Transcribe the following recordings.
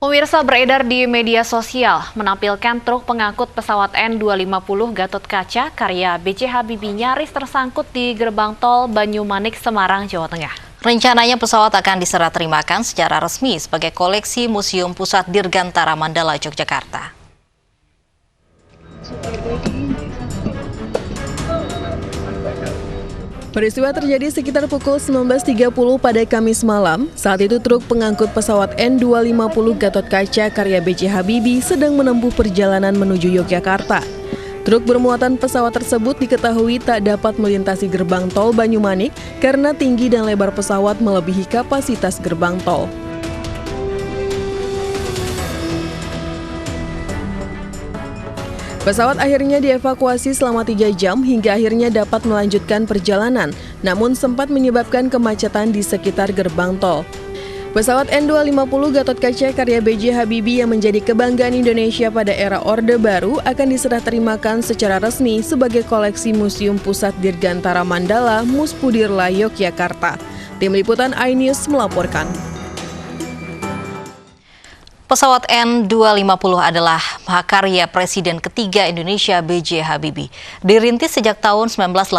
Pemirsa, beredar di media sosial menampilkan truk pengangkut pesawat N250 Gatotkaca karya B.J. Habibie nyaris tersangkut di gerbang tol Banyumanik, Semarang, Jawa Tengah. Rencananya pesawat akan diserah terimakan secara resmi sebagai koleksi Museum Pusat Dirgantara Mandala, Yogyakarta. Peristiwa terjadi sekitar pukul 19.30 pada Kamis malam. Saat itu truk pengangkut pesawat N250 Gatotkaca karya B.J. Habibie sedang menempuh perjalanan menuju Yogyakarta. Truk bermuatan pesawat tersebut diketahui tak dapat melintasi gerbang tol Banyumanik karena tinggi dan lebar pesawat melebihi kapasitas gerbang tol. Pesawat akhirnya dievakuasi selama 3 jam hingga akhirnya dapat melanjutkan perjalanan, namun sempat menyebabkan kemacetan di sekitar gerbang tol. Pesawat N250 Gatotkaca karya B.J. Habibie yang menjadi kebanggaan Indonesia pada era Orde Baru akan diserah terimakan secara resmi sebagai koleksi Museum Pusat Dirgantara Mandala, Muspudirla, Yogyakarta. Tim Liputan iNews melaporkan. Pesawat N250 adalah mahakarya Presiden ketiga Indonesia B.J. Habibie. Dirintis sejak tahun 1986,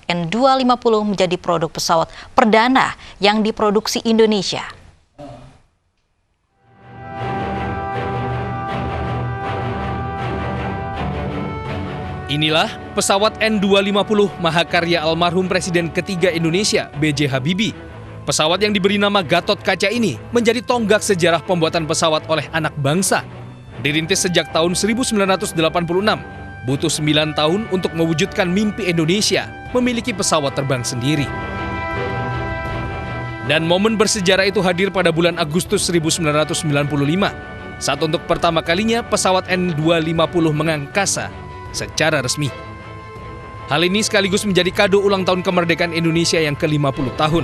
N250 menjadi produk pesawat perdana yang diproduksi Indonesia. Inilah pesawat N250 mahakarya almarhum Presiden ketiga Indonesia B.J. Habibie. Pesawat yang diberi nama Gatotkaca ini menjadi tonggak sejarah pembuatan pesawat oleh anak bangsa. Dirintis sejak tahun 1986, butuh 9 tahun untuk mewujudkan mimpi Indonesia memiliki pesawat terbang sendiri. Dan momen bersejarah itu hadir pada bulan Agustus 1995, saat untuk pertama kalinya pesawat N250 mengangkasa secara resmi. Hal ini sekaligus menjadi kado ulang tahun kemerdekaan Indonesia yang ke-50 tahun.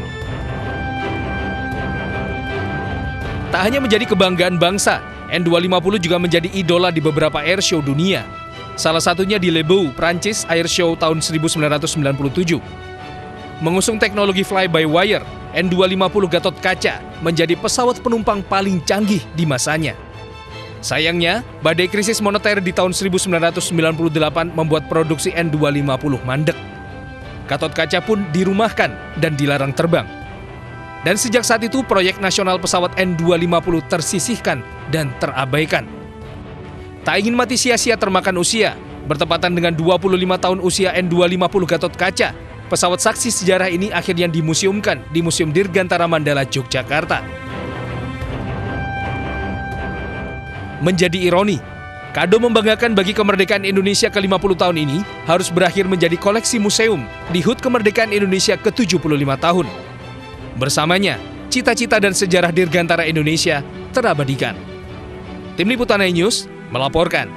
Tak hanya menjadi kebanggaan bangsa, N250 juga menjadi idola di beberapa airshow dunia. Salah satunya di Le Beau, Prancis, airshow tahun 1997. Mengusung teknologi fly-by-wire, N250 Gatotkaca menjadi pesawat penumpang paling canggih di masanya. Sayangnya, badai krisis moneter di tahun 1998 membuat produksi N250 mandek. Gatotkaca pun dirumahkan dan dilarang terbang. Dan sejak saat itu, proyek nasional pesawat N250 tersisihkan dan terabaikan. Tak ingin mati sia-sia termakan usia, bertepatan dengan 25 tahun usia N250 Gatotkaca, pesawat saksi sejarah ini akhirnya dimuseumkan di Museum Dirgantara Mandala, Yogyakarta. Menjadi ironi, kado membanggakan bagi kemerdekaan Indonesia ke-50 tahun ini harus berakhir menjadi koleksi museum di HUT Kemerdekaan Indonesia ke-75 tahun. Bersamanya, cita-cita dan sejarah Dirgantara Indonesia terabadikan. Tim Liputan iNews melaporkan.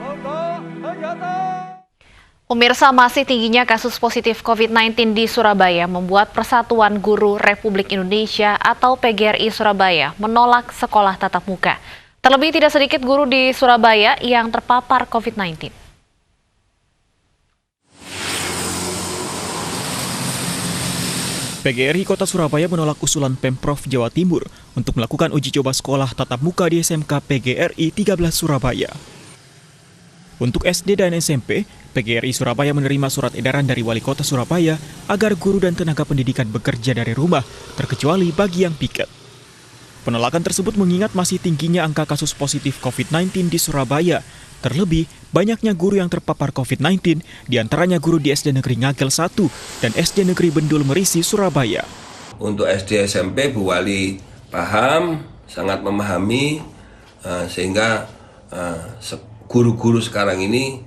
Pemirsa, masih tingginya kasus positif COVID-19 di Surabaya membuat Persatuan Guru Republik Indonesia atau PGRI Surabaya menolak sekolah tatap muka. Terlebih tidak sedikit guru di Surabaya yang terpapar COVID-19. PGRI Kota Surabaya menolak usulan Pemprov Jawa Timur untuk melakukan uji coba sekolah tatap muka di SMK PGRI 13 Surabaya. Untuk SD dan SMP, PGRI Surabaya menerima surat edaran dari Wali Kota Surabaya agar guru dan tenaga pendidikan bekerja dari rumah, terkecuali bagi yang piket. Penolakan tersebut mengingat masih tingginya angka kasus positif COVID-19 di Surabaya. Terlebih, banyaknya guru yang terpapar COVID-19, diantaranya guru di SD Negeri Ngagel 1 dan SD Negeri Bendul Merisi, Surabaya. Untuk SD SMP, Bu Wali paham, sangat memahami, sehingga guru-guru sekarang ini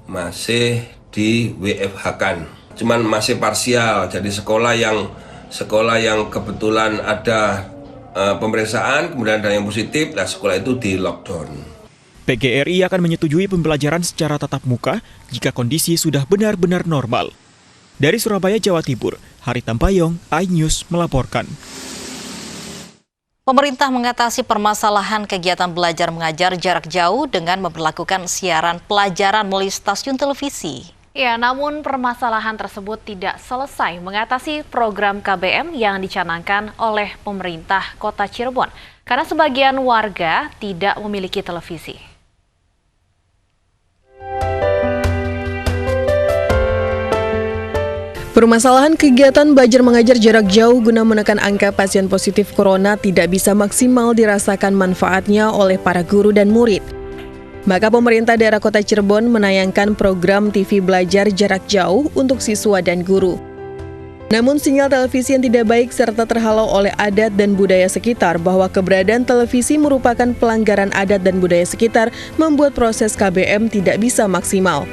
masih di WFH-kan. Cuman masih parsial, jadi sekolah yang kebetulan ada pemeriksaan, kemudian ada yang positif, nah sekolah itu di lockdown. PGRI akan menyetujui pembelajaran secara tatap muka jika kondisi sudah benar-benar normal. Dari Surabaya, Jawa Timur, Hari Tampayong, iNews melaporkan. Pemerintah mengatasi permasalahan kegiatan belajar mengajar jarak jauh dengan memperlakukan siaran pelajaran melalui stasiun televisi. Ya, namun permasalahan tersebut tidak selesai mengatasi program KBM yang dicanangkan oleh pemerintah Kota Cirebon. karena sebagian warga tidak memiliki televisi. Permasalahan kegiatan belajar mengajar jarak jauh guna menekan angka pasien positif corona tidak bisa maksimal dirasakan manfaatnya oleh para guru dan murid. Maka pemerintah daerah Kota Cirebon menayangkan program TV belajar jarak jauh untuk siswa dan guru. Namun sinyal televisi yang tidak baik serta terhalau oleh adat dan budaya sekitar bahwa keberadaan televisi merupakan pelanggaran adat dan budaya sekitar membuat proses KBM tidak bisa maksimal.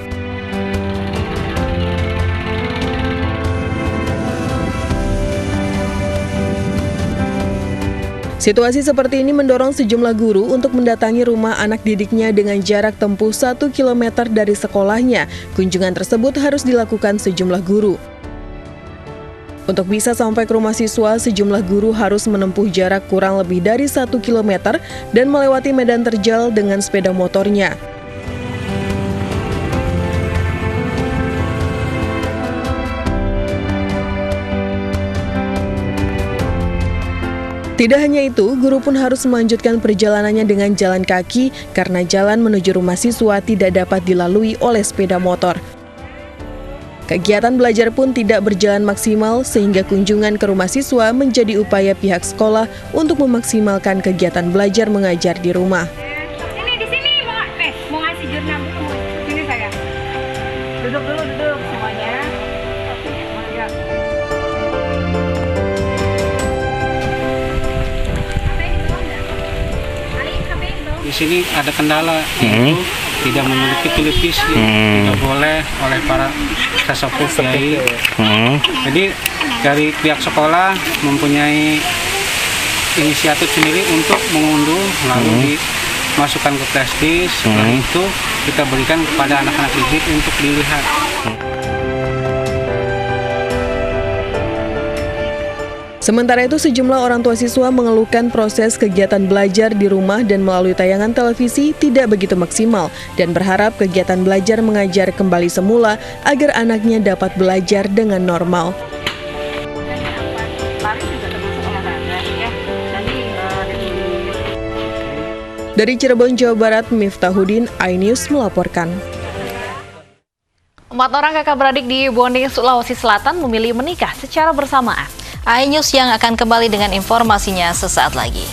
Situasi seperti ini mendorong sejumlah guru untuk mendatangi rumah anak didiknya dengan jarak tempuh 1 km dari sekolahnya. Kunjungan tersebut harus dilakukan sejumlah guru. Untuk bisa sampai ke rumah siswa, sejumlah guru harus menempuh jarak kurang lebih dari 1 km dan melewati medan terjal dengan sepeda motornya. Tidak hanya itu, guru pun harus melanjutkan perjalanannya dengan jalan kaki karena jalan menuju rumah siswa tidak dapat dilalui oleh sepeda motor. Kegiatan belajar pun tidak berjalan maksimal sehingga kunjungan ke rumah siswa menjadi upaya pihak sekolah untuk memaksimalkan kegiatan belajar mengajar di rumah. Ini di sini mau ngasih jurnal dulu. Sini saya. Duduk semuanya. Di sini ada kendala, yaitu tidak memiliki televisi, tidak boleh oleh para sesepuh kiai. Jadi dari pihak sekolah mempunyai inisiatif sendiri untuk mengunduh, lalu dimasukkan ke flashdisk. Setelah itu kita berikan kepada anak-anak didik untuk dilihat. Sementara itu, sejumlah orang tua siswa mengeluhkan proses kegiatan belajar di rumah dan melalui tayangan televisi tidak begitu maksimal dan berharap kegiatan belajar mengajar kembali semula agar anaknya dapat belajar dengan normal. Dari Cirebon, Jawa Barat, Miftahudin, iNews melaporkan. 4 orang kakak beradik di Bone, Sulawesi Selatan memilih menikah secara bersamaan. iNews yang akan kembali dengan informasinya sesaat lagi.